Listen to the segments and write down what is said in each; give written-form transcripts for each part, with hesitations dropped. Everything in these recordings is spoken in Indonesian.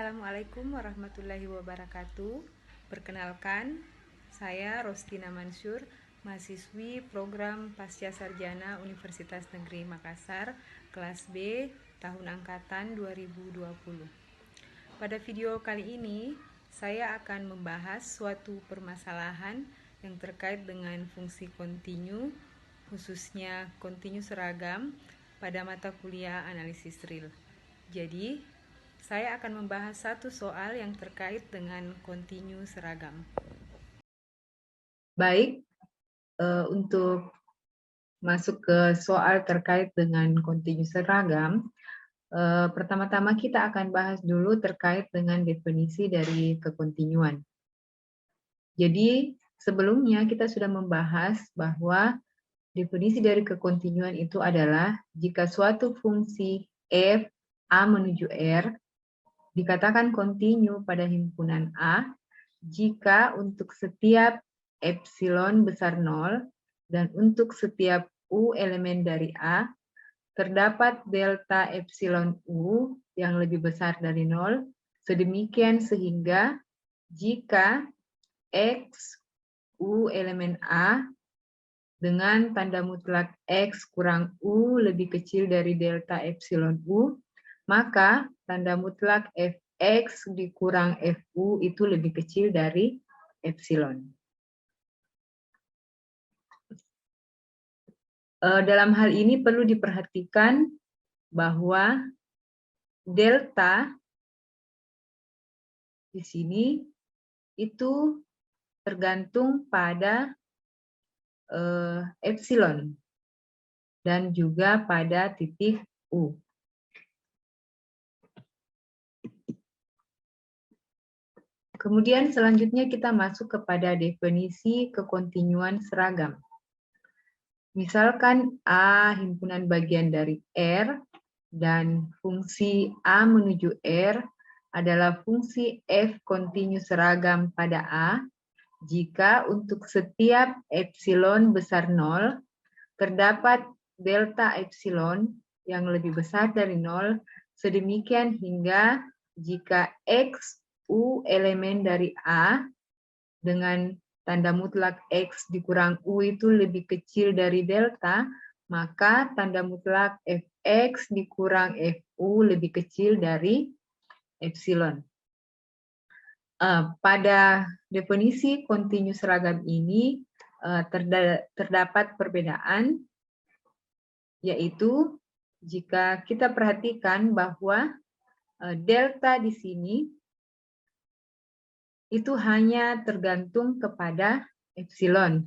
Assalamualaikum warahmatullahi wabarakatuh. Perkenalkan, saya Rostina Mansur, mahasiswi program Pasca Sarjana Universitas Negeri Makassar, kelas B, tahun angkatan 2020. Pada video kali ini, saya akan membahas suatu permasalahan yang terkait dengan fungsi kontinu, khususnya kontinu seragam, pada mata kuliah analisis real. Jadi, saya akan membahas satu soal yang terkait dengan kontinu seragam. Baik, untuk masuk ke soal terkait dengan kontinu seragam, pertama-tama kita akan bahas dulu terkait dengan definisi dari kekontinuan. Jadi, sebelumnya kita sudah membahas bahwa definisi dari kekontinuan itu adalah jika suatu fungsi f A menuju R dikatakan kontinu pada himpunan A jika untuk setiap epsilon besar 0 dan untuk setiap U elemen dari A terdapat delta epsilon U yang lebih besar dari 0 sedemikian sehingga jika X U elemen A dengan tanda mutlak X kurang U lebih kecil dari delta epsilon U, maka tanda mutlak Fx dikurang Fu itu lebih kecil dari epsilon. Dalam hal ini perlu diperhatikan bahwa delta di sini itu tergantung pada epsilon dan juga pada titik U. Kemudian selanjutnya kita masuk kepada definisi kekontinuan seragam. Misalkan A himpunan bagian dari R dan fungsi A menuju R adalah fungsi F kontinu seragam pada A jika untuk setiap epsilon besar 0 terdapat delta epsilon yang lebih besar dari 0 sedemikian hingga jika X U elemen dari A dengan tanda mutlak X dikurang U itu lebih kecil dari delta, maka tanda mutlak Fx dikurang Fu lebih kecil dari epsilon. Pada definisi kontinu seragam ini terdapat perbedaan, yaitu jika kita perhatikan bahwa delta di sini itu hanya tergantung kepada epsilon,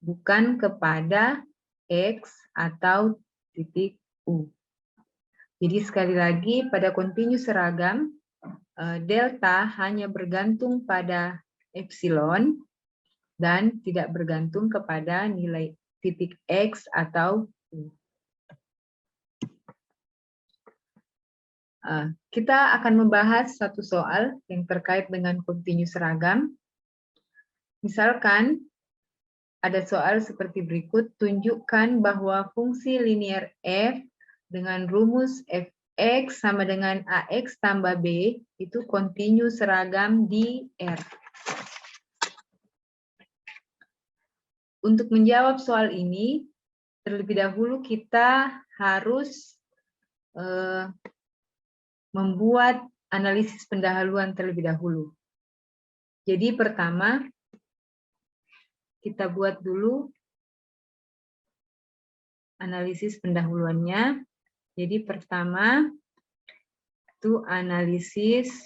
bukan kepada X atau titik U. Jadi sekali lagi pada kontinu seragam, delta hanya bergantung pada epsilon dan tidak bergantung kepada nilai titik X atau U. Kita akan membahas satu soal yang terkait dengan kontinu seragam. Misalkan ada soal seperti berikut, tunjukkan bahwa fungsi linear f dengan rumus fx sama dengan ax tambah b itu kontinu seragam di R. Untuk menjawab soal ini, terlebih dahulu kita harus membuat analisis pendahuluan terlebih dahulu. Jadi pertama, kita buat dulu analisis pendahuluannya. Jadi pertama, itu analisis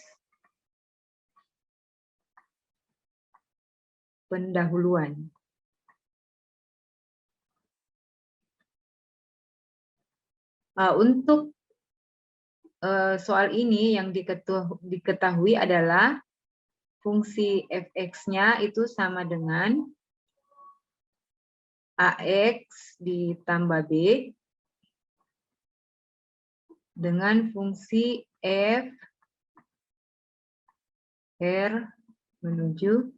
pendahuluan. Untuk soal ini yang diketahui adalah fungsi fx-nya itu sama dengan ax ditambah b dengan fungsi f R menuju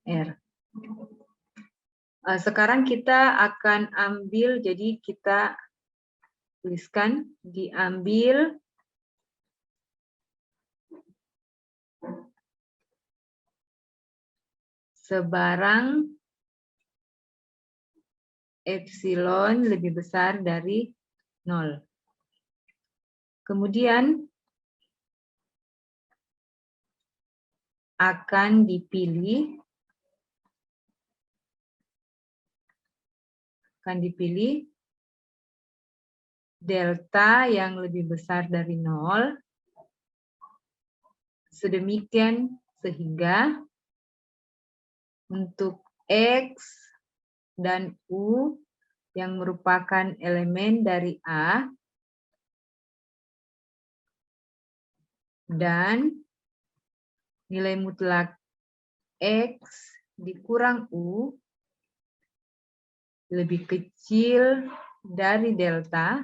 R. Sekarang kita akan ambil, jadi kita tuliskan diambil sebarang epsilon lebih besar dari 0. Kemudian akan dipilih delta yang lebih besar dari 0, sedemikian sehingga untuk X dan U yang merupakan elemen dari A dan nilai mutlak X dikurang U lebih kecil dari delta,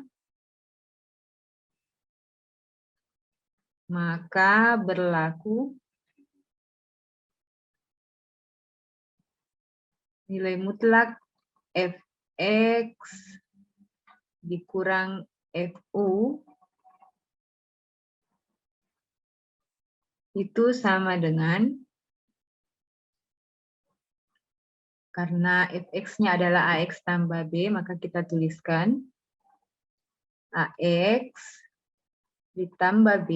maka berlaku nilai mutlak Fx dikurang Fu itu sama dengan, karena Fx-nya adalah Ax tambah B, maka kita tuliskan Ax ditambah B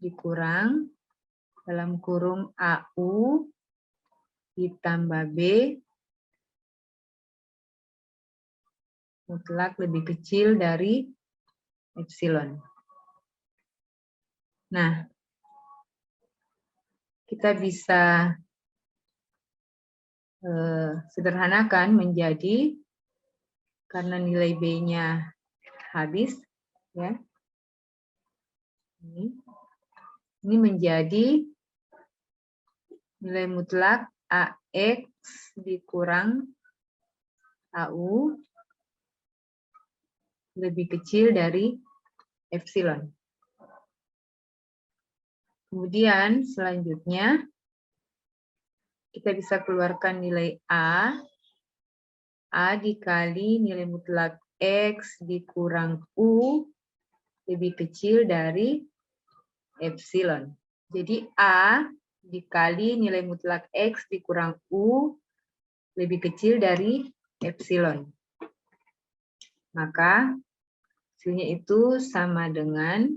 dikurang dalam kurung AU ditambah B mutlak lebih kecil dari epsilon. Nah, kita bisa sederhanakan menjadi, karena nilai B-nya habis, ya. Ini menjadi nilai mutlak AX dikurang AU lebih kecil dari epsilon. Kemudian selanjutnya kita bisa keluarkan nilai A dikali nilai mutlak X dikurang U lebih kecil dari epsilon. Jadi A dikali nilai mutlak X dikurang U lebih kecil dari epsilon. Maka hasilnya itu sama dengan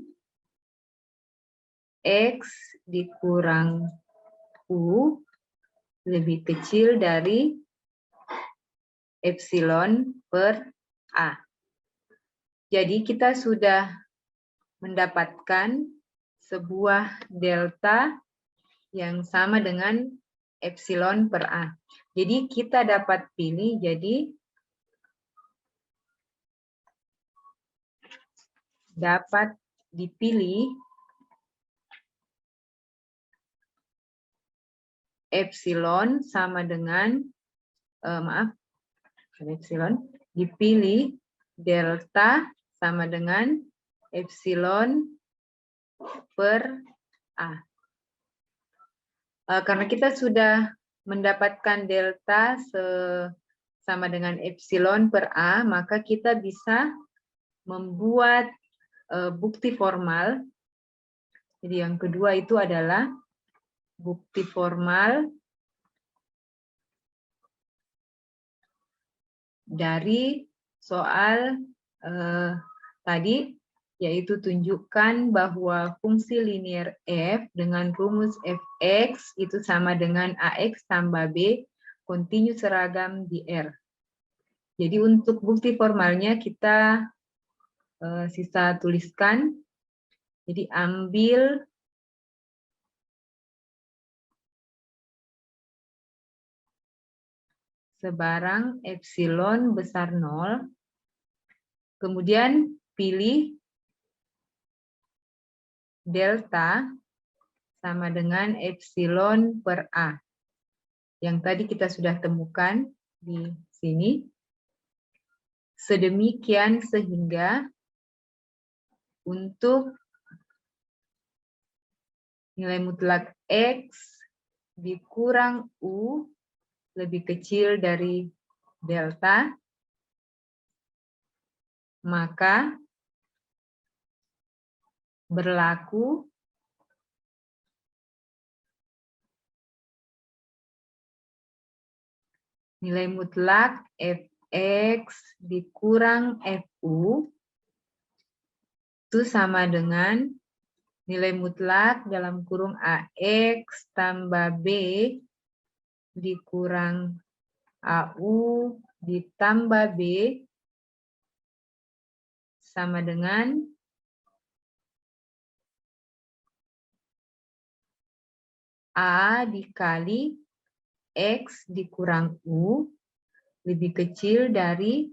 X dikurang U lebih kecil dari epsilon per A. Jadi kita sudah mendapatkan sebuah delta yang sama dengan epsilon per A. Jadi kita dapat pilih, jadi dapat dipilih epsilon sama dengan, epsilon, dipilih delta sama dengan epsilon per A. Karena kita sudah mendapatkan delta sama dengan epsilon per A, maka kita bisa membuat bukti formal. Jadi yang kedua itu adalah bukti formal dari soal tadi, yaitu tunjukkan bahwa fungsi linier f dengan rumus fx itu sama dengan ax tambah b kontinu seragam di R. Jadi untuk bukti formalnya kita sisa tuliskan. Jadi ambil sebarang epsilon besar 0, kemudian pilih delta sama dengan epsilon per A. Yang tadi kita sudah temukan di sini. Sedemikian sehingga untuk nilai mutlak X dikurang U lebih kecil dari delta, maka berlaku nilai mutlak Fx dikurang Fu itu sama dengan nilai mutlak dalam kurung AX tambah B dikurang AU ditambah B sama dengan A dikali X dikurang U lebih kecil dari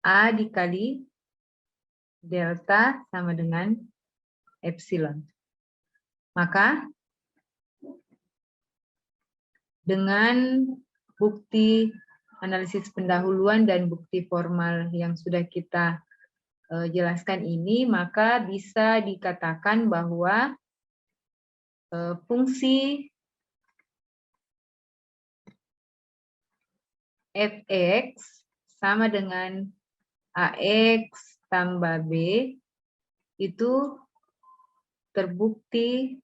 A dikali delta sama dengan epsilon. Maka dengan bukti analisis pendahuluan dan bukti formal yang sudah kita jelaskan ini, maka bisa dikatakan bahwa fungsi Fx sama dengan Ax tambah B itu terbukti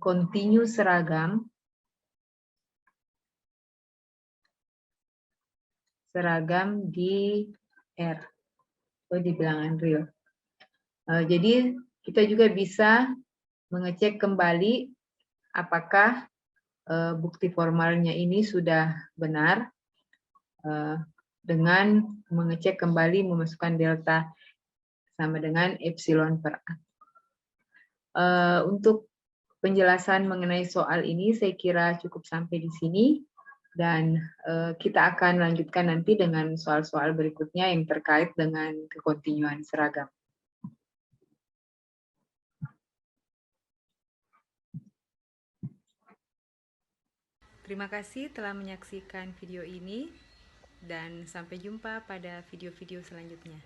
kontinu seragam di R atau di bilangan real. Jadi kita juga bisa mengecek kembali apakah bukti formalnya ini sudah benar dengan mengecek kembali memasukkan delta sama dengan epsilon per A. Untuk penjelasan mengenai soal ini saya kira cukup sampai di sini dan kita akan lanjutkan nanti dengan soal-soal berikutnya yang terkait dengan kekontinuan seragam. Terima kasih telah menyaksikan video ini dan sampai jumpa pada video-video selanjutnya.